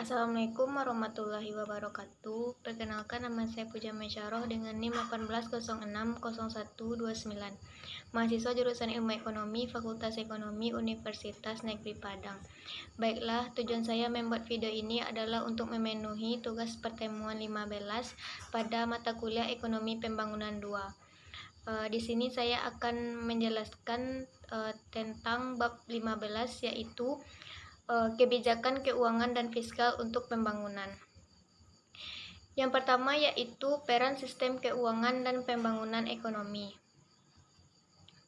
Assalamualaikum warahmatullahi wabarakatuh. Perkenalkan, nama saya Puja Mesyarah dengan NIM 18060129. Mahasiswa jurusan Ilmu Ekonomi, Fakultas Ekonomi, Universitas Negeri Padang. Baiklah, tujuan saya membuat video ini adalah untuk memenuhi tugas pertemuan 15 pada mata kuliah Ekonomi Pembangunan 2. Di sini saya akan menjelaskan tentang bab 15, yaitu kebijakan keuangan dan fiskal untuk pembangunan. Yang pertama yaitu peran sistem keuangan dan pembangunan ekonomi.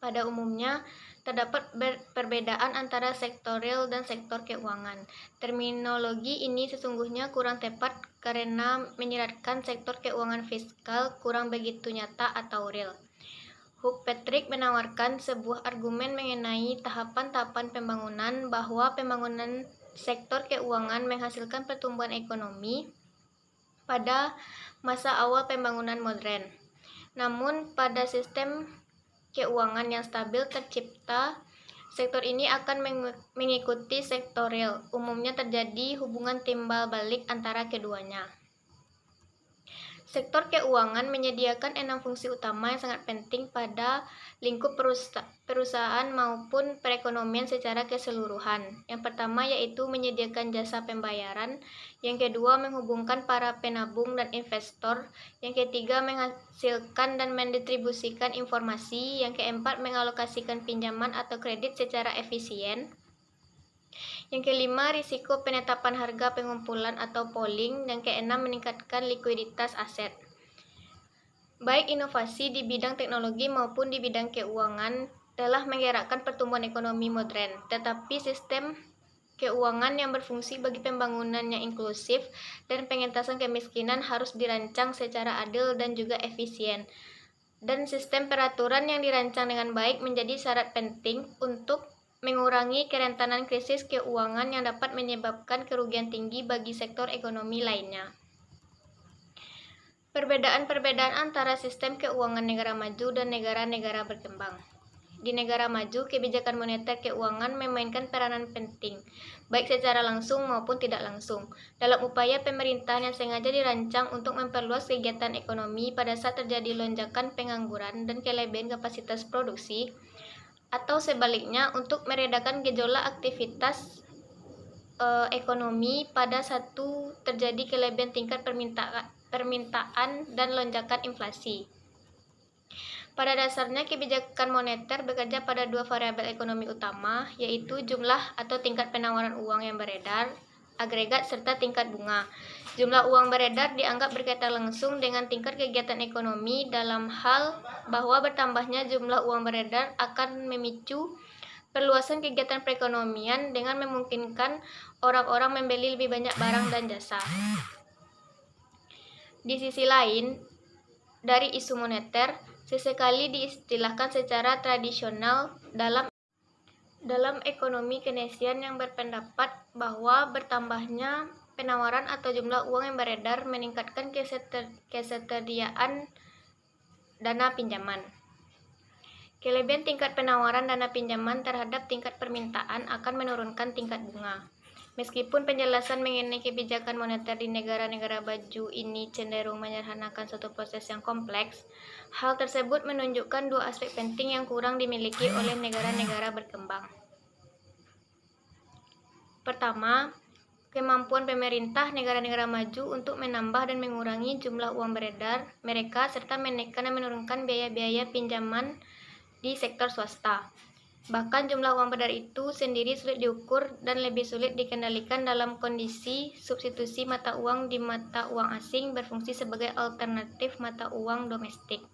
Pada umumnya, terdapat perbedaan antara sektor real dan sektor keuangan. Terminologi ini sesungguhnya kurang tepat karena menyiratkan sektor keuangan fiskal kurang begitu nyata atau real. Hugh Patrick menawarkan sebuah argumen mengenai tahapan-tahapan pembangunan bahwa pembangunan sektor keuangan menghasilkan pertumbuhan ekonomi pada masa awal pembangunan modern. Namun, pada sistem keuangan yang stabil tercipta, sektor ini akan mengikuti sektor real. Umumnya terjadi hubungan timbal balik antara keduanya. Sektor keuangan menyediakan 6 fungsi utama yang sangat penting pada lingkup perusahaan maupun perekonomian secara keseluruhan. Yang pertama yaitu menyediakan jasa pembayaran, yang kedua menghubungkan para penabung dan investor, yang ketiga menghasilkan dan mendistribusikan informasi, yang keempat mengalokasikan pinjaman atau kredit secara efisien. Yang kelima, risiko penetapan harga pengumpulan atau pooling. Yang keenam, meningkatkan likuiditas aset. Baik inovasi di bidang teknologi maupun di bidang keuangan telah menggerakkan pertumbuhan ekonomi modern, tetapi sistem keuangan yang berfungsi bagi pembangunan yang inklusif dan pengentasan kemiskinan harus dirancang secara adil dan juga efisien. Dan sistem peraturan yang dirancang dengan baik menjadi syarat penting untuk mengurangi kerentanan krisis keuangan yang dapat menyebabkan kerugian tinggi bagi sektor ekonomi lainnya. Perbedaan-perbedaan antara sistem keuangan negara maju dan negara-negara berkembang. Di negara maju, kebijakan moneter keuangan memainkan peranan penting, baik secara langsung maupun tidak langsung, dalam upaya pemerintahan yang sengaja dirancang untuk memperluas kegiatan ekonomi pada saat terjadi lonjakan pengangguran dan kelebihan kapasitas produksi, atau sebaliknya untuk meredakan gejolak aktivitas ekonomi pada satu terjadi kelebihan tingkat permintaan dan lonjakan inflasi. Pada dasarnya, kebijakan moneter bekerja pada dua variabel ekonomi utama, yaitu jumlah atau tingkat penawaran uang yang beredar, agregat, serta tingkat bunga. Jumlah uang beredar dianggap berkaitan langsung dengan tingkat kegiatan ekonomi dalam hal bahwa bertambahnya jumlah uang beredar akan memicu perluasan kegiatan perekonomian dengan memungkinkan orang-orang membeli lebih banyak barang dan jasa. Di sisi lain, dari isu moneter, sesekali diistilahkan secara tradisional dalam ekonomi Keynesian yang berpendapat bahwa bertambahnya penawaran atau jumlah uang yang beredar meningkatkan ketersediaan dana pinjaman. Kelebihan tingkat penawaran dana pinjaman terhadap tingkat permintaan akan menurunkan tingkat bunga. Meskipun penjelasan mengenai kebijakan moneter di negara-negara maju ini cenderung menyederhanakan suatu proses yang kompleks, hal tersebut menunjukkan dua aspek penting yang kurang dimiliki oleh negara-negara berkembang. Pertama, kemampuan pemerintah negara-negara maju untuk menambah dan mengurangi jumlah uang beredar mereka serta menekan dan menurunkan biaya-biaya pinjaman di sektor swasta. Bahkan jumlah uang beredar itu sendiri sulit diukur dan lebih sulit dikendalikan dalam kondisi substitusi mata uang di mata uang asing berfungsi sebagai alternatif mata uang domestik.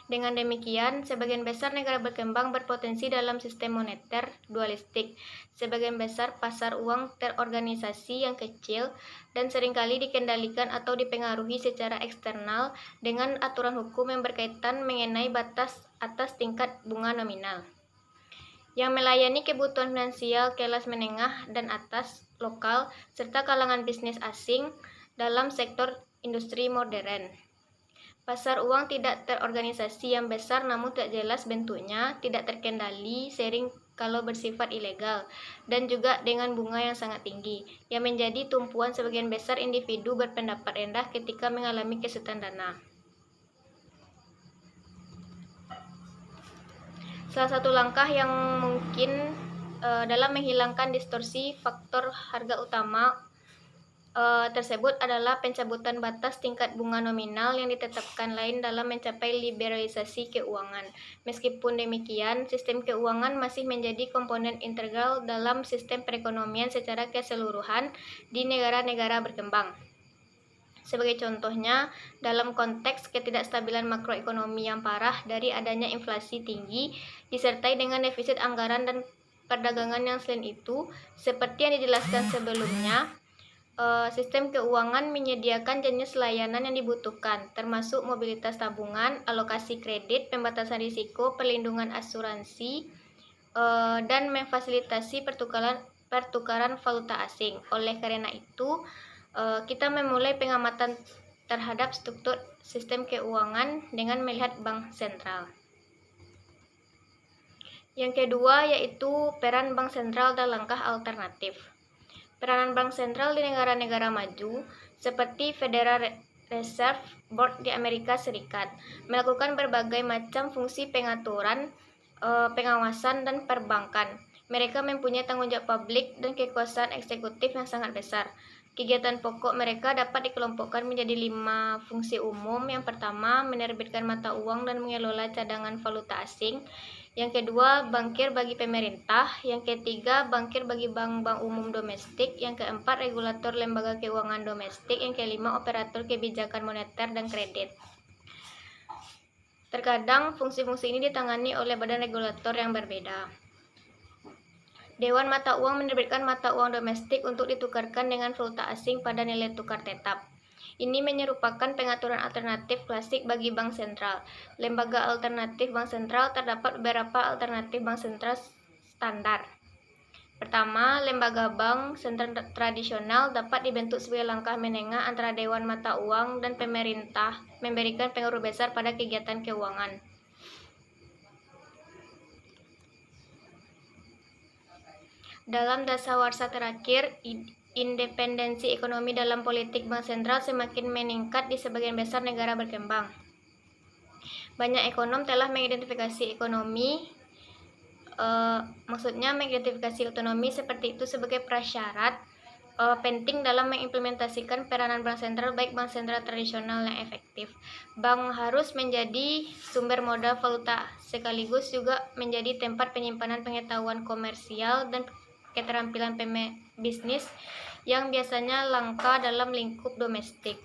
Dengan demikian, sebagian besar negara berkembang berpotensi dalam sistem moneter dualistik. Sebagian besar pasar uang terorganisasi yang kecil dan seringkali dikendalikan atau dipengaruhi secara eksternal dengan aturan hukum yang berkaitan mengenai batas atas tingkat bunga nominal, yang melayani kebutuhan finansial kelas menengah dan atas, lokal, serta kalangan bisnis asing dalam sektor industri modern. Pasar uang tidak terorganisasi yang besar namun tidak jelas bentuknya, tidak terkendali, sering kalau bersifat ilegal, dan juga dengan bunga yang sangat tinggi, yang menjadi tumpuan sebagian besar individu berpendapat rendah ketika mengalami kesulitan dana. Salah satu langkah yang mungkin dalam menghilangkan distorsi faktor harga utama tersebut adalah pencabutan batas tingkat bunga nominal yang ditetapkan lain dalam mencapai liberalisasi keuangan. Meskipun demikian, sistem keuangan masih menjadi komponen integral dalam sistem perekonomian secara keseluruhan di negara-negara berkembang. Sebagai contohnya, dalam konteks ketidakstabilan makroekonomi yang parah dari adanya inflasi tinggi, disertai dengan defisit anggaran dan perdagangan yang selain itu, seperti yang dijelaskan sebelumnya, sistem keuangan menyediakan jenis layanan yang dibutuhkan, termasuk mobilitas tabungan, alokasi kredit, pembatasan risiko, perlindungan asuransi, dan memfasilitasi pertukaran valuta asing. Oleh karena itu, kita memulai pengamatan terhadap struktur sistem keuangan dengan melihat bank sentral. Yang kedua yaitu peran bank sentral dan langkah alternatif. Peranan bank sentral di negara-negara maju seperti Federal Reserve Board di Amerika Serikat melakukan berbagai macam fungsi pengaturan, pengawasan, dan perbankan. Mereka mempunyai tanggung jawab publik dan kekuasaan eksekutif yang sangat besar. Kegiatan pokok mereka dapat dikelompokkan menjadi 5 fungsi umum. Yang pertama, menerbitkan mata uang dan mengelola cadangan valuta asing. Yang kedua, bankir bagi pemerintah. Yang ketiga, bankir bagi bank-bank umum domestik. Yang keempat, regulator lembaga keuangan domestik. Yang kelima, operator kebijakan moneter dan kredit. Terkadang fungsi-fungsi ini ditangani oleh badan regulator yang berbeda. Dewan Mata Uang menerbitkan mata uang domestik untuk ditukarkan dengan valuta asing pada nilai tukar tetap. Ini menyerupakan pengaturan alternatif klasik bagi bank sentral. Lembaga alternatif bank sentral terdapat beberapa alternatif bank sentral standar. Pertama, lembaga bank sentral tradisional dapat dibentuk sebagai langkah menengah antara Dewan Mata Uang dan pemerintah, memberikan pengaruh besar pada kegiatan keuangan. Dalam dasawarsa terakhir, independensi ekonomi dalam politik bank sentral semakin meningkat di sebagian besar negara berkembang. Banyak ekonom telah mengidentifikasi otonomi seperti itu sebagai prasyarat penting dalam mengimplementasikan peranan bank sentral, baik bank sentral tradisional yang efektif. Bank harus menjadi sumber modal valuta sekaligus juga menjadi tempat penyimpanan pengetahuan komersial dan keterampilan bisnis yang biasanya langka dalam lingkup domestik.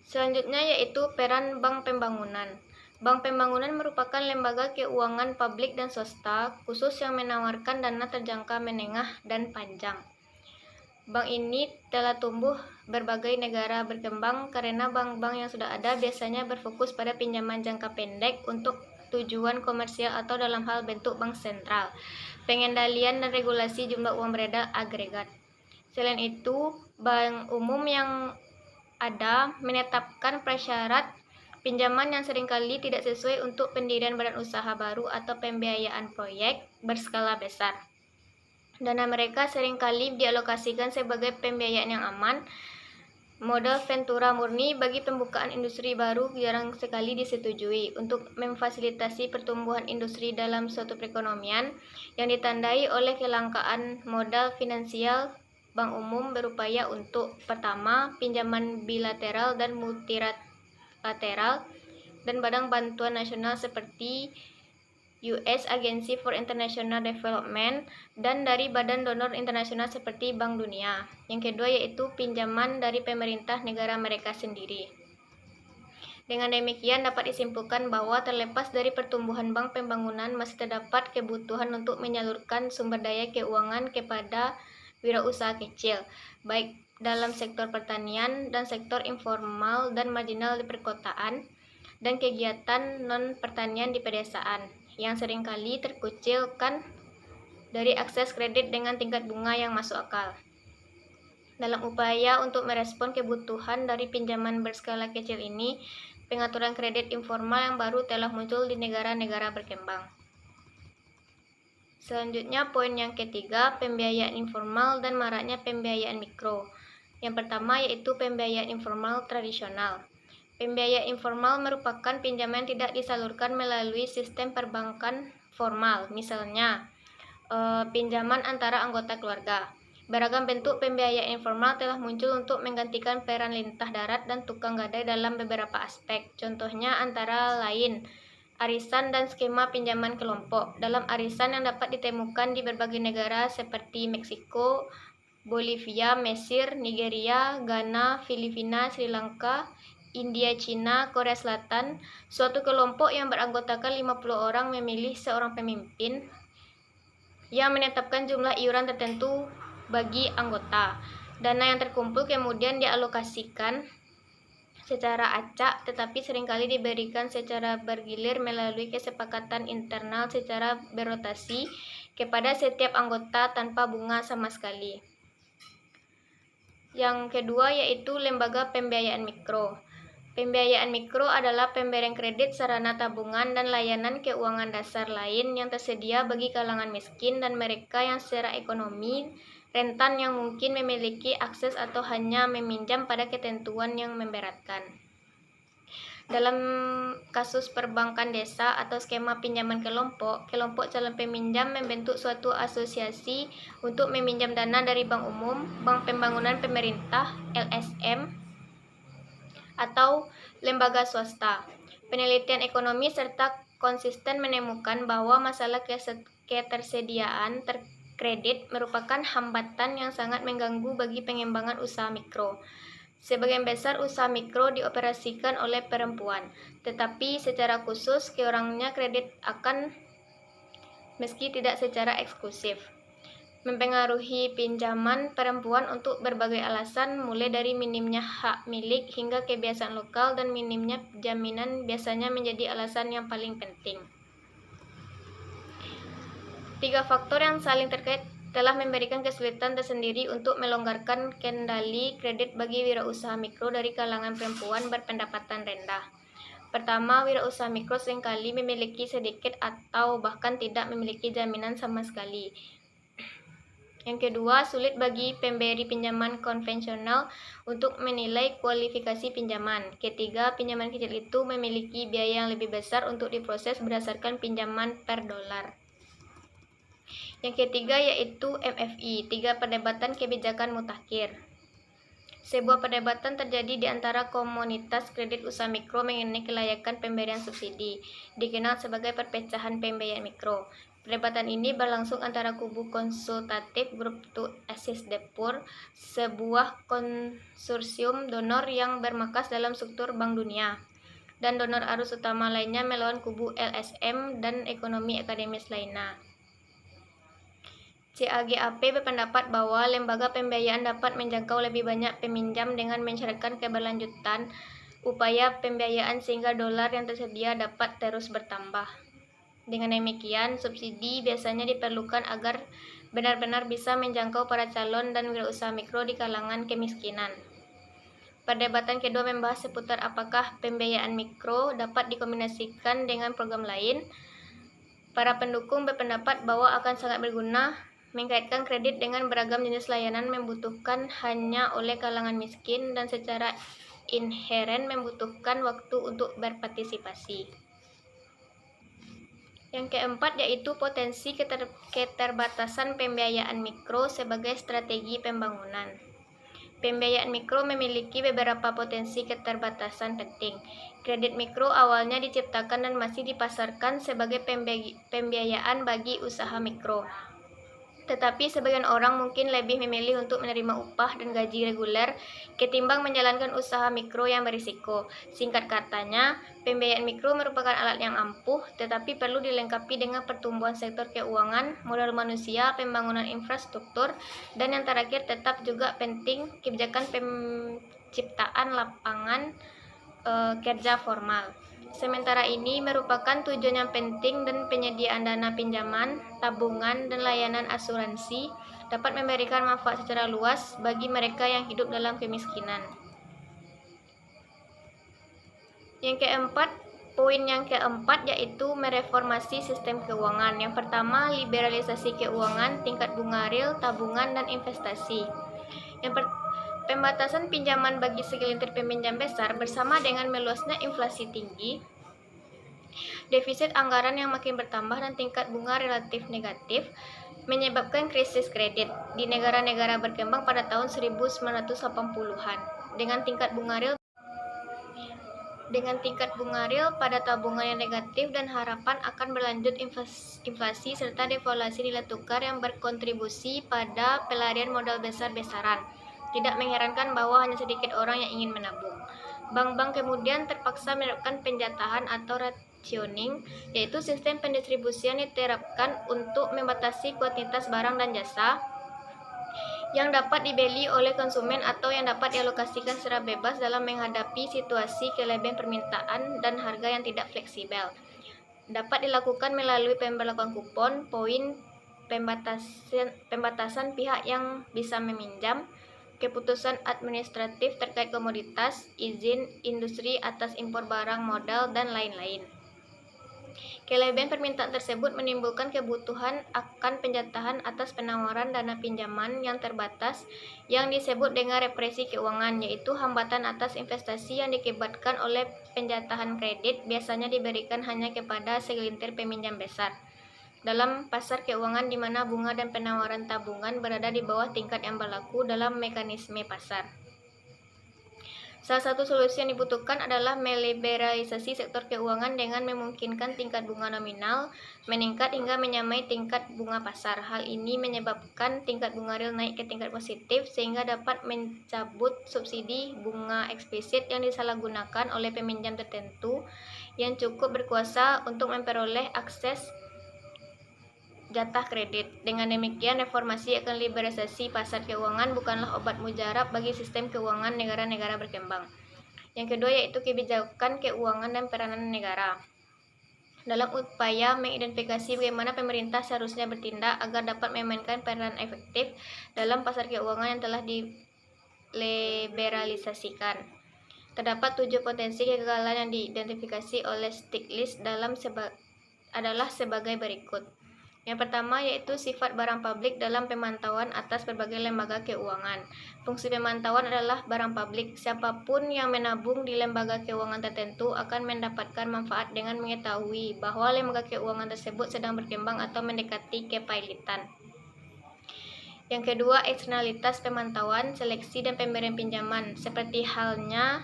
Selanjutnya yaitu peran Bank Pembangunan. Bank Pembangunan merupakan lembaga keuangan publik dan swasta khusus yang menawarkan dana terjangka menengah dan panjang. Bank ini telah tumbuh berbagai negara berkembang karena bank-bank yang sudah ada biasanya berfokus pada pinjaman jangka pendek untuk tujuan komersial atau dalam hal bentuk bank sentral, pengendalian dan regulasi jumlah uang beredar agregat. Selain itu, bank umum yang ada menetapkan prasyarat pinjaman yang seringkali tidak sesuai untuk pendirian badan usaha baru atau pembiayaan proyek berskala besar. Dana mereka seringkali dialokasikan sebagai pembiayaan yang aman. Modal ventura murni bagi pembukaan industri baru jarang sekali disetujui untuk memfasilitasi pertumbuhan industri dalam suatu perekonomian yang ditandai oleh kelangkaan modal finansial. Bank umum berupaya untuk pertama, pinjaman bilateral dan multilateral dan badan bantuan nasional seperti US Agency for International Development dan dari badan donor internasional seperti Bank Dunia. Yang kedua yaitu pinjaman dari pemerintah negara mereka sendiri. Dengan demikian dapat disimpulkan bahwa terlepas dari pertumbuhan bank pembangunan masih terdapat kebutuhan untuk menyalurkan sumber daya keuangan kepada wirausaha kecil, baik dalam sektor pertanian dan sektor informal dan marginal di perkotaan dan kegiatan non-pertanian di pedesaan yang seringkali terkucilkan dari akses kredit dengan tingkat bunga yang masuk akal. Dalam upaya untuk merespon kebutuhan dari pinjaman berskala kecil ini, pengaturan kredit informal yang baru telah muncul di negara-negara berkembang. Selanjutnya, poin yang ketiga, pembiayaan informal dan maraknya pembiayaan mikro. Yang pertama yaitu pembiayaan informal tradisional. Pembiayaan informal merupakan pinjaman yang tidak disalurkan melalui sistem perbankan formal, misalnya pinjaman antara anggota keluarga. Beragam bentuk pembiayaan informal telah muncul untuk menggantikan peran lintah darat dan tukang gadai dalam beberapa aspek. Contohnya antara lain arisan dan skema pinjaman kelompok. Dalam arisan yang dapat ditemukan di berbagai negara seperti Meksiko, Bolivia, Mesir, Nigeria, Ghana, Filipina, Sri Lanka, India, Cina, Korea Selatan, suatu kelompok yang beranggotakan 50 orang memilih seorang pemimpin yang menetapkan jumlah iuran tertentu bagi anggota. Dana yang terkumpul kemudian dialokasikan secara acak, tetapi seringkali diberikan secara bergilir melalui kesepakatan internal secara berotasi kepada setiap anggota tanpa bunga sama sekali. Yang kedua yaitu lembaga pembiayaan mikro. Pembiayaan mikro adalah pemberian kredit, sarana tabungan, dan layanan keuangan dasar lain yang tersedia bagi kalangan miskin dan mereka yang secara ekonomi rentan yang mungkin memiliki akses atau hanya meminjam pada ketentuan yang memberatkan. Dalam kasus perbankan desa atau skema pinjaman kelompok, kelompok calon peminjam membentuk suatu asosiasi untuk meminjam dana dari bank umum, bank pembangunan pemerintah, LSM, atau lembaga swasta. Penelitian ekonomi serta konsisten menemukan bahwa masalah ketersediaan kredit merupakan hambatan yang sangat mengganggu bagi pengembangan usaha mikro. Sebagian besar usaha mikro dioperasikan oleh perempuan, tetapi secara khusus kurangnya kredit akan meski tidak secara eksklusif mempengaruhi pinjaman perempuan untuk berbagai alasan, mulai dari minimnya hak milik hingga kebiasaan lokal dan minimnya jaminan biasanya menjadi alasan yang paling penting. Tiga faktor yang saling terkait telah memberikan kesulitan tersendiri untuk melonggarkan kendali kredit bagi wirausaha mikro dari kalangan perempuan berpendapatan rendah. Pertama, wirausaha mikro seringkali memiliki sedikit atau bahkan tidak memiliki jaminan sama sekali. Yang kedua, sulit bagi pemberi pinjaman konvensional untuk menilai kualifikasi pinjaman. Ketiga, pinjaman kecil itu memiliki biaya yang lebih besar untuk diproses berdasarkan pinjaman per dolar. Yang ketiga yaitu MFI, 3 perdebatan kebijakan mutakhir. Sebuah perdebatan terjadi di antara komunitas kredit usaha mikro mengenai kelayakan pemberian subsidi, dikenal sebagai perpecahan pembiayaan mikro. Perdebatan ini berlangsung antara kubu konsultatif Group to Assist the Poor, sebuah konsorsium donor yang bermarkas dalam struktur Bank Dunia, dan donor arus utama lainnya melawan kubu LSM dan ekonomi akademis lainnya. CAGAP berpendapat bahwa lembaga pembiayaan dapat menjangkau lebih banyak peminjam dengan mensyaratkan keberlanjutan upaya pembiayaan sehingga dolar yang tersedia dapat terus bertambah. Dengan demikian, subsidi biasanya diperlukan agar benar-benar bisa menjangkau para calon dan wirausaha mikro di kalangan kemiskinan. Perdebatan kedua membahas seputar apakah pembiayaan mikro dapat dikombinasikan dengan program lain. Para pendukung berpendapat bahwa akan sangat berguna mengkaitkan kredit dengan beragam jenis layanan membutuhkan hanya oleh kalangan miskin dan secara inheren membutuhkan waktu untuk berpartisipasi. Yang keempat yaitu potensi keterbatasan pembiayaan mikro sebagai strategi pembangunan. Pembiayaan mikro memiliki beberapa potensi keterbatasan penting. Kredit mikro awalnya diciptakan dan masih dipasarkan sebagai pembiayaan bagi usaha mikro. Tetapi sebagian orang mungkin lebih memilih untuk menerima upah dan gaji reguler ketimbang menjalankan usaha mikro yang berisiko. Singkat katanya, pembiayaan mikro merupakan alat yang ampuh, tetapi perlu dilengkapi dengan pertumbuhan sektor keuangan, modal manusia, pembangunan infrastruktur, dan yang terakhir tetap juga penting kebijakan penciptaan lapangan kerja formal. Sementara ini merupakan tujuan yang penting dan penyediaan dana pinjaman, tabungan, dan layanan asuransi dapat memberikan manfaat secara luas bagi mereka yang hidup dalam kemiskinan. Yang keempat, Poin yang keempat yaitu mereformasi sistem keuangan. Yang pertama, liberalisasi keuangan, tingkat bunga real, tabungan, dan investasi. Pembatasan pinjaman bagi segelintir peminjam besar bersama dengan meluasnya inflasi tinggi, defisit anggaran yang makin bertambah, dan tingkat bunga relatif negatif menyebabkan krisis kredit di negara-negara berkembang pada tahun 1980-an. Dengan tingkat bunga real pada tabungan yang negatif dan harapan akan berlanjut inflasi serta devaluasi nilai tukar yang berkontribusi pada pelarian modal besar-besaran. Tidak mengherankan bahwa hanya sedikit orang yang ingin menabung. Bank-bank kemudian terpaksa menerapkan penjatahan atau rationing, yaitu sistem pendistribusian diterapkan untuk membatasi kuantitas barang dan jasa yang dapat dibeli oleh konsumen atau yang dapat dialokasikan secara bebas dalam menghadapi situasi kelebihan permintaan dan harga yang tidak fleksibel. Dapat dilakukan melalui pemberlakuan kupon, poin, pembatasan pihak yang bisa meminjam, keputusan administratif terkait komoditas, izin industri atas impor barang modal, dan lain-lain. Kelebihan permintaan tersebut menimbulkan kebutuhan akan penjatahan atas penawaran dana pinjaman yang terbatas yang disebut dengan represi keuangan, yaitu hambatan atas investasi yang diakibatkan oleh penjatahan kredit biasanya diberikan hanya kepada segelintir peminjam besar dalam pasar keuangan di mana bunga dan penawaran tabungan berada di bawah tingkat yang berlaku dalam mekanisme pasar. Salah satu solusi yang dibutuhkan adalah meliberalisasi sektor keuangan dengan memungkinkan tingkat bunga nominal meningkat hingga menyamai tingkat bunga pasar. Hal ini menyebabkan tingkat bunga real naik ke tingkat positif sehingga dapat mencabut subsidi bunga eksplisit yang disalahgunakan oleh peminjam tertentu yang cukup berkuasa untuk memperoleh akses jatah kredit. Dengan demikian, reformasi akan liberalisasi pasar keuangan bukanlah obat mujarab bagi sistem keuangan negara-negara berkembang. Yang kedua yaitu kebijakan keuangan dan peranan negara. Dalam upaya mengidentifikasi bagaimana pemerintah seharusnya bertindak agar dapat memainkan peran efektif dalam pasar keuangan yang telah diliberalisasikan. Terdapat 7 potensi kegagalan yang diidentifikasi oleh Stiglitz adalah sebagai berikut. Yang pertama yaitu sifat barang publik dalam pemantauan atas berbagai lembaga keuangan. Fungsi pemantauan adalah barang publik. Siapapun yang menabung di lembaga keuangan tertentu akan mendapatkan manfaat dengan mengetahui bahwa lembaga keuangan tersebut sedang berkembang atau mendekati kepailitan. Yang kedua, eksternalitas pemantauan, seleksi dan pemberian pinjaman. Seperti halnya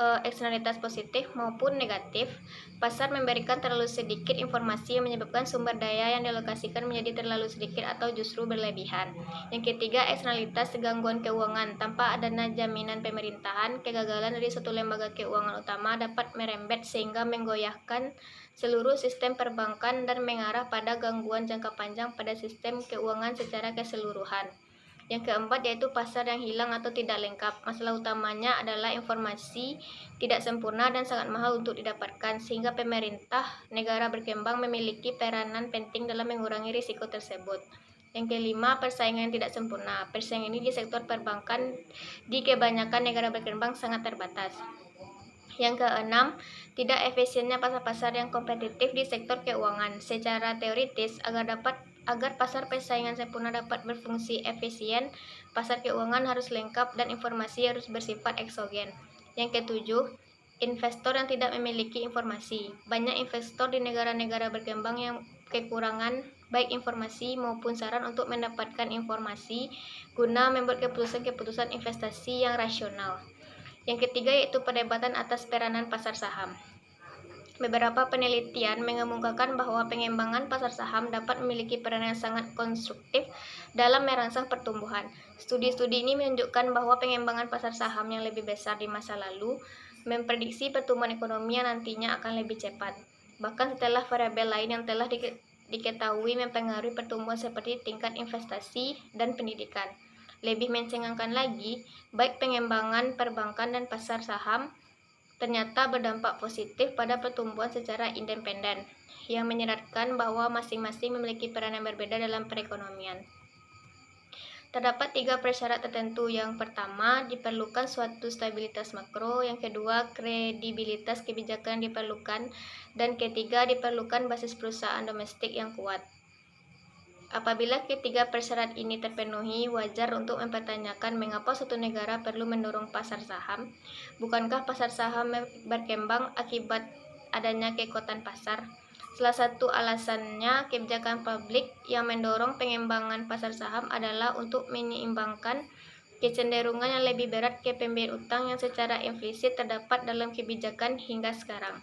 eksternalitas positif maupun negatif, pasar memberikan terlalu sedikit informasi yang menyebabkan sumber daya yang dialokasikan menjadi terlalu sedikit atau justru berlebihan. Yang ketiga, eksternalitas gangguan keuangan. Tanpa adanya jaminan pemerintahan, kegagalan dari suatu lembaga keuangan utama dapat merembet sehingga menggoyahkan seluruh sistem perbankan dan mengarah pada gangguan jangka panjang pada sistem keuangan secara keseluruhan. Yang keempat yaitu pasar yang hilang atau tidak lengkap. Masalah utamanya adalah informasi tidak sempurna dan sangat mahal untuk didapatkan, sehingga pemerintah negara berkembang memiliki peranan penting dalam mengurangi risiko tersebut. Yang kelima, persaingan yang tidak sempurna. Persaingan ini di sektor perbankan di kebanyakan negara berkembang sangat terbatas. Yang keenam, tidak efisiennya pasar-pasar yang kompetitif di sektor keuangan. Secara teoritis, agar pasar persaingan sempurna dapat berfungsi efisien, pasar keuangan harus lengkap dan informasi harus bersifat eksogen. Yang ketujuh, investor yang tidak memiliki informasi. Banyak investor di negara-negara berkembang yang kekurangan baik informasi maupun saran untuk mendapatkan informasi guna membuat keputusan-keputusan investasi yang rasional. Yang ketiga yaitu perdebatan atas peranan pasar saham. Beberapa penelitian mengemukakan bahwa pengembangan pasar saham dapat memiliki peran yang sangat konstruktif dalam merangsang pertumbuhan. Studi-studi ini menunjukkan bahwa pengembangan pasar saham yang lebih besar di masa lalu memprediksi pertumbuhan ekonomi yang nantinya akan lebih cepat, bahkan setelah variabel lain yang telah diketahui mempengaruhi pertumbuhan seperti tingkat investasi dan pendidikan. Lebih mencengangkan lagi, baik pengembangan perbankan dan pasar saham ternyata berdampak positif pada pertumbuhan secara independen, yang menyeratkan bahwa masing-masing memiliki peran yang berbeda dalam perekonomian. Terdapat 3 prasyarat tertentu. Yang pertama, diperlukan suatu stabilitas makro. Yang kedua, kredibilitas kebijakan diperlukan. Dan ketiga, diperlukan basis perusahaan domestik yang kuat. Apabila ketiga persyarat ini terpenuhi, wajar untuk mempertanyakan mengapa suatu negara perlu mendorong pasar saham. Bukankah pasar saham berkembang akibat adanya kekuatan pasar? Salah satu alasannya kebijakan publik yang mendorong pengembangan pasar saham adalah untuk menyeimbangkan kecenderungan yang lebih berat ke pemberian utang yang secara implisit terdapat dalam kebijakan hingga sekarang.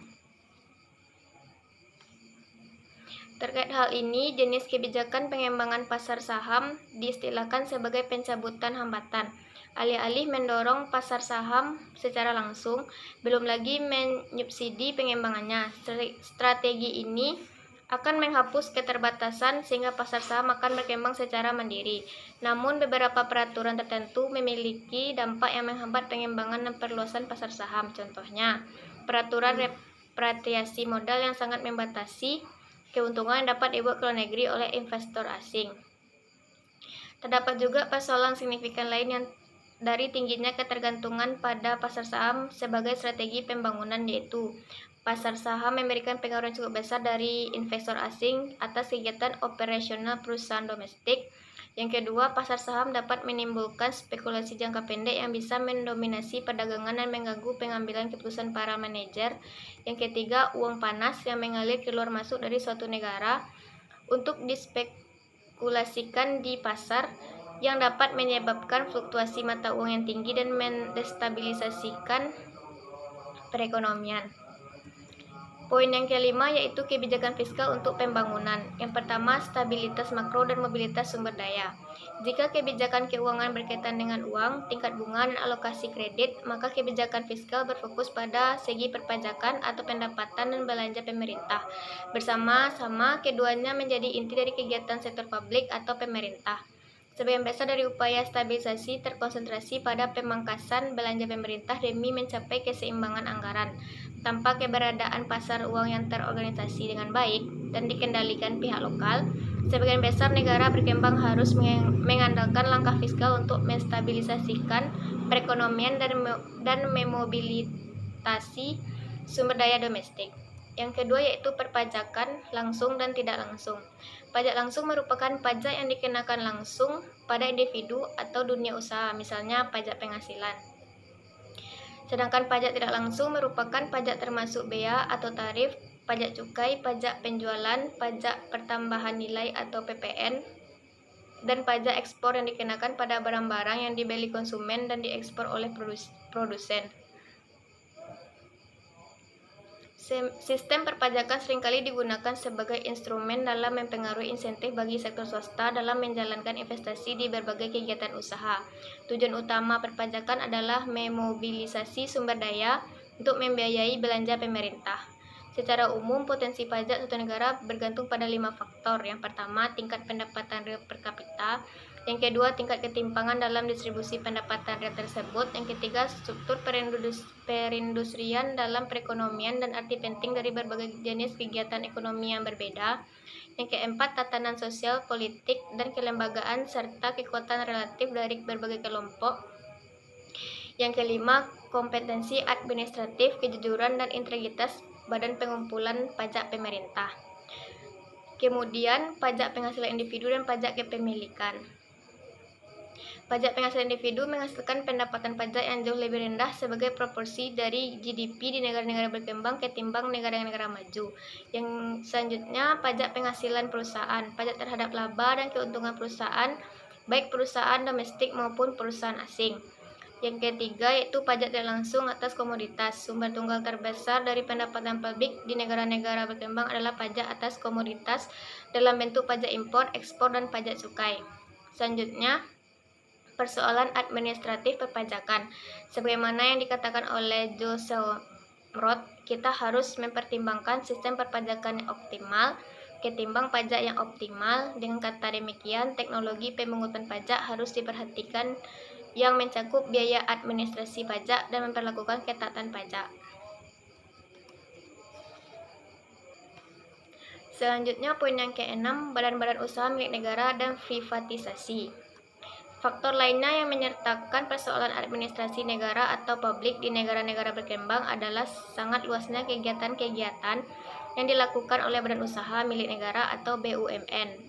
Terkait hal ini, jenis kebijakan pengembangan pasar saham diistilahkan sebagai pencabutan hambatan. Alih-alih mendorong pasar saham secara langsung, belum lagi menyubsidi pengembangannya. Strategi ini akan menghapus keterbatasan sehingga pasar saham akan berkembang secara mandiri. Namun beberapa peraturan tertentu memiliki dampak yang menghambat pengembangan dan perluasan pasar saham. Contohnya, peraturan repatriasi modal yang sangat membatasi keuntungan yang dapat dibuat ke luar negeri oleh investor asing. Terdapat juga persoalan signifikan lain yang dari tingginya ketergantungan pada pasar saham sebagai strategi pembangunan, yaitu pasar saham memberikan pengaruh yang cukup besar dari investor asing atas kegiatan operasional perusahaan domestik. Yang kedua, pasar saham dapat menimbulkan spekulasi jangka pendek yang bisa mendominasi perdagangan dan mengganggu pengambilan keputusan para manajer. Yang ketiga, uang panas yang mengalir keluar masuk dari suatu negara untuk dispekulasikan di pasar yang dapat menyebabkan fluktuasi mata uang yang tinggi dan mendestabilisasikan perekonomian. Poin yang kelima yaitu kebijakan fiskal untuk pembangunan. Yang pertama, stabilitas makro dan mobilitas sumber daya. Jika kebijakan keuangan berkaitan dengan uang, tingkat bunga, dan alokasi kredit, maka kebijakan fiskal berfokus pada segi perpajakan atau pendapatan dan belanja pemerintah. Bersama-sama, keduanya menjadi inti dari kegiatan sektor publik atau pemerintah. Sebagian besar dari upaya stabilisasi terkonsentrasi pada pemangkasan belanja pemerintah demi mencapai keseimbangan anggaran. Tanpa keberadaan pasar uang yang terorganisasi dengan baik dan dikendalikan pihak lokal, sebagian besar negara berkembang harus mengandalkan langkah fiskal untuk menstabilisasikan perekonomian dan memobilisasi sumber daya domestik. Yang kedua yaitu perpajakan langsung dan tidak langsung. Pajak langsung merupakan pajak yang dikenakan langsung pada individu atau dunia usaha, misalnya pajak penghasilan. Sedangkan pajak tidak langsung merupakan pajak termasuk bea atau tarif, pajak cukai, pajak penjualan, pajak pertambahan nilai atau PPN, dan pajak ekspor yang dikenakan pada barang-barang yang dibeli konsumen dan diekspor oleh produsen. Sistem perpajakan seringkali digunakan sebagai instrumen dalam mempengaruhi insentif bagi sektor swasta dalam menjalankan investasi di berbagai kegiatan usaha. Tujuan utama perpajakan adalah memobilisasi sumber daya untuk membiayai belanja pemerintah. Secara umum, potensi pajak suatu negara bergantung pada 5 faktor. Yang pertama, tingkat pendapatan real per kapita. Yang kedua, tingkat ketimpangan dalam distribusi pendapatan real tersebut. Yang ketiga, struktur perindustrian dalam perekonomian dan arti penting dari berbagai jenis kegiatan ekonomi yang berbeda. Yang keempat, tatanan sosial, politik, dan kelembagaan serta kekuatan relatif dari berbagai kelompok. Yang kelima, kompetensi administratif, kejujuran, dan integritas badan pengumpulan pajak pemerintah. Kemudian, pajak penghasilan individu dan pajak kepemilikan. Pajak penghasilan individu menghasilkan pendapatan pajak yang jauh lebih rendah sebagai proporsi dari GDP di negara-negara berkembang ketimbang negara-negara maju. Yang selanjutnya, pajak penghasilan perusahaan, pajak terhadap laba dan keuntungan perusahaan, baik perusahaan domestik maupun perusahaan asing. Yang ketiga yaitu pajak tidak langsung atas komoditas. Sumber tunggal terbesar dari pendapatan publik di negara-negara berkembang adalah pajak atas komoditas dalam bentuk pajak impor, ekspor, dan pajak cukai. Selanjutnya, persoalan administratif perpajakan. Sebagaimana yang dikatakan oleh Joseph Roth, kita harus mempertimbangkan sistem perpajakan yang optimal ketimbang pajak yang optimal. Dengan kata demikian, teknologi pemungutan pajak harus diperhatikan yang mencakup biaya administrasi pajak dan memperlakukan ketaatan pajak. Selanjutnya, poin yang ke-6, badan-badan usaha milik negara dan privatisasi. Faktor lainnya yang menyertakan persoalan administrasi negara atau publik di negara-negara berkembang adalah sangat luasnya kegiatan-kegiatan yang dilakukan oleh badan usaha milik negara atau BUMN.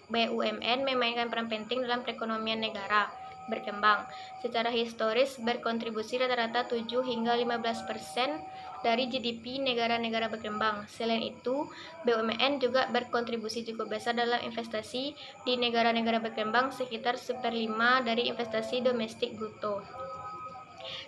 BUMN memainkan peran penting dalam perekonomian negara berkembang. Secara historis berkontribusi rata-rata 7 hingga 15% dari GDP negara-negara berkembang. Selain itu, BUMN juga berkontribusi cukup besar dalam investasi di negara-negara berkembang, sekitar 1/5 dari investasi domestik bruto.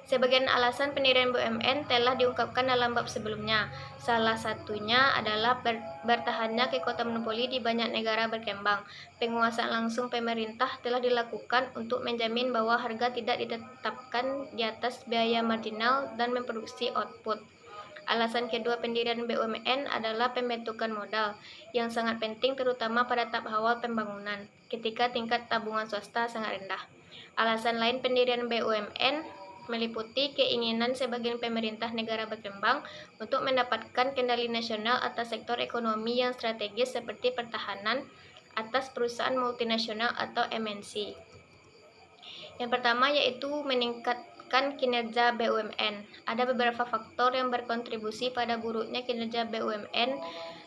Sebagian alasan pendirian BUMN telah diungkapkan dalam bab sebelumnya. Salah satunya adalah bertahannya kekuatan monopoli di banyak negara berkembang. Penguasaan langsung pemerintah telah dilakukan untuk menjamin bahwa harga tidak ditetapkan di atas biaya marginal dan memproduksi output. Alasan kedua pendirian BUMN adalah pembentukan modal, yang sangat penting terutama pada tahap awal pembangunan, ketika tingkat tabungan swasta sangat rendah. Alasan lain pendirian BUMN meliputi keinginan sebagian pemerintah negara berkembang untuk mendapatkan kendali nasional atas sektor ekonomi yang strategis seperti pertahanan atas perusahaan multinasional atau MNC. Yang pertama yaitu meningkatkan kinerja BUMN. Ada beberapa faktor yang berkontribusi pada buruknya kinerja BUMN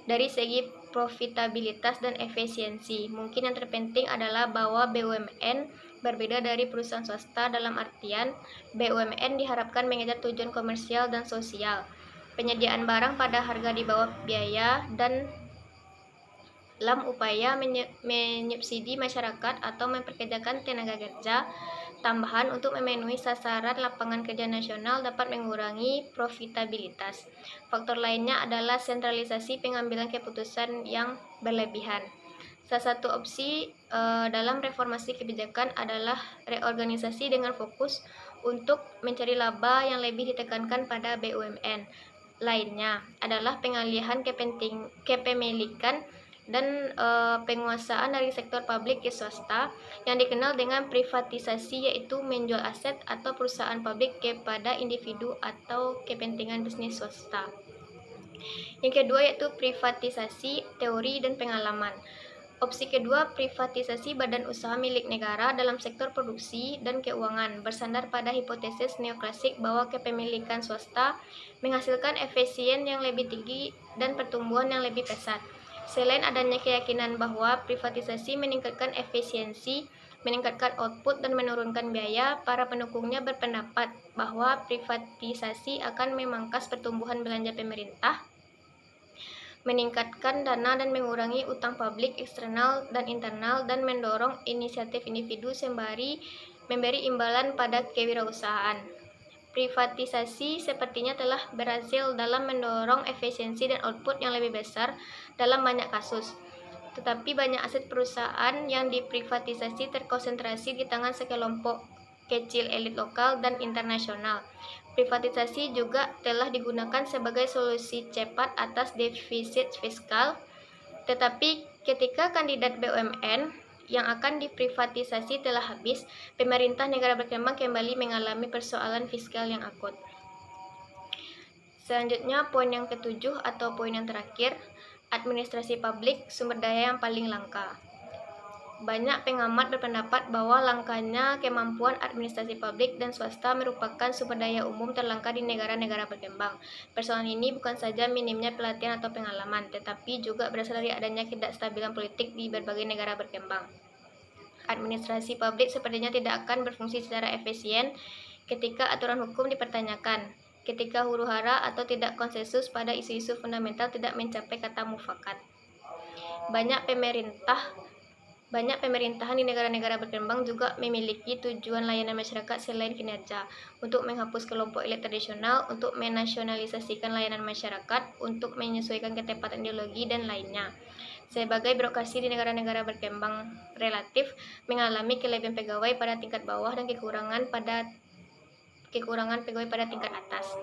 dari segi profitabilitas dan efisiensi. Mungkin yang terpenting adalah bahwa BUMN berbeda dari perusahaan swasta dalam artian BUMN diharapkan mengejar tujuan komersial dan sosial, penyediaan barang pada harga di bawah biaya, dan dalam upaya menyubsidi masyarakat atau memperkerjakan tenaga kerja tambahan untuk memenuhi sasaran lapangan kerja nasional dapat mengurangi profitabilitas. Faktor lainnya adalah sentralisasi pengambilan keputusan yang berlebihan. Salah satu opsi dalam reformasi kebijakan adalah reorganisasi dengan fokus untuk mencari laba yang lebih ditekankan pada BUMN. Lainnya adalah pengalihan kepemilikan dan penguasaan dari sektor publik ke swasta yang dikenal dengan privatisasi, yaitu menjual aset atau perusahaan publik kepada individu atau kepentingan bisnis swasta. Yang kedua yaitu privatisasi teori dan pengalaman. Opsi kedua, privatisasi badan usaha milik negara dalam sektor produksi dan keuangan, bersandar pada hipotesis neoklasik bahwa kepemilikan swasta menghasilkan efisien yang lebih tinggi dan pertumbuhan yang lebih pesat. Selain adanya keyakinan bahwa privatisasi meningkatkan efisiensi, meningkatkan output, dan menurunkan biaya, para pendukungnya berpendapat bahwa privatisasi akan memangkas pertumbuhan belanja pemerintah, meningkatkan dana dan mengurangi utang publik eksternal dan internal, dan mendorong inisiatif individu sembari memberi imbalan pada kewirausahaan. Privatisasi sepertinya telah berhasil dalam mendorong efisiensi dan output yang lebih besar dalam banyak kasus. Tetapi banyak aset perusahaan yang diprivatisasi terkonsentrasi di tangan sekelompok kecil elit lokal dan internasional. Privatisasi juga telah digunakan sebagai solusi cepat atas defisit fiskal, tetapi ketika kandidat BUMN yang akan diprivatisasi telah habis, pemerintah negara berkembang kembali mengalami persoalan fiskal yang akut. Selanjutnya, poin yang ketujuh atau poin yang terakhir, administrasi publik, sumber daya yang paling langka. Banyak pengamat berpendapat bahwa langkanya kemampuan administrasi publik dan swasta merupakan sumber daya umum terlangka di negara-negara berkembang. Persoalan ini bukan saja minimnya pelatihan atau pengalaman, tetapi juga berasal dari adanya ketidakstabilan politik di berbagai negara berkembang. Administrasi publik sepertinya tidak akan berfungsi secara efisien ketika aturan hukum dipertanyakan, ketika huru-hara atau tidak konsensus pada isu-isu fundamental tidak mencapai kata mufakat. Banyak pemerintahan di negara-negara berkembang juga memiliki tujuan layanan masyarakat selain kinerja, untuk menghapus kelompok elit tradisional, untuk menasionalisasikan layanan masyarakat, untuk menyesuaikan ketepatan ideologi, dan lainnya. Sebagai birokrasi di negara-negara berkembang relatif mengalami kelebihan pegawai pada tingkat bawah dan kekurangan pegawai pada tingkat atas.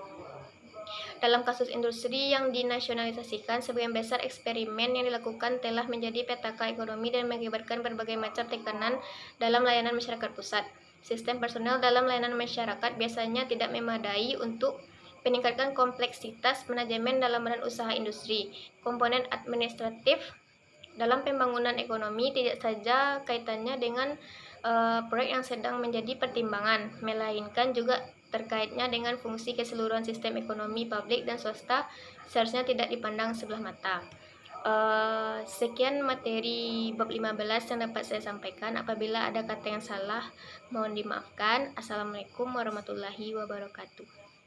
Dalam kasus industri yang dinasionalisasikan, sebagian besar eksperimen yang dilakukan telah menjadi petaka ekonomi dan mengakibatkan berbagai macam tekanan dalam layanan masyarakat pusat. Sistem personel dalam layanan masyarakat biasanya tidak memadai untuk meningkatkan kompleksitas manajemen dalam badan usaha industri. Komponen administratif dalam pembangunan ekonomi tidak saja kaitannya dengan proyek yang sedang menjadi pertimbangan, melainkan juga terkaitnya dengan fungsi keseluruhan sistem ekonomi publik dan swasta seharusnya tidak dipandang sebelah mata. Sekian materi bab 15 yang dapat saya sampaikan. Apabila ada kata yang salah, mohon dimaafkan. Assalamualaikum warahmatullahi wabarakatuh.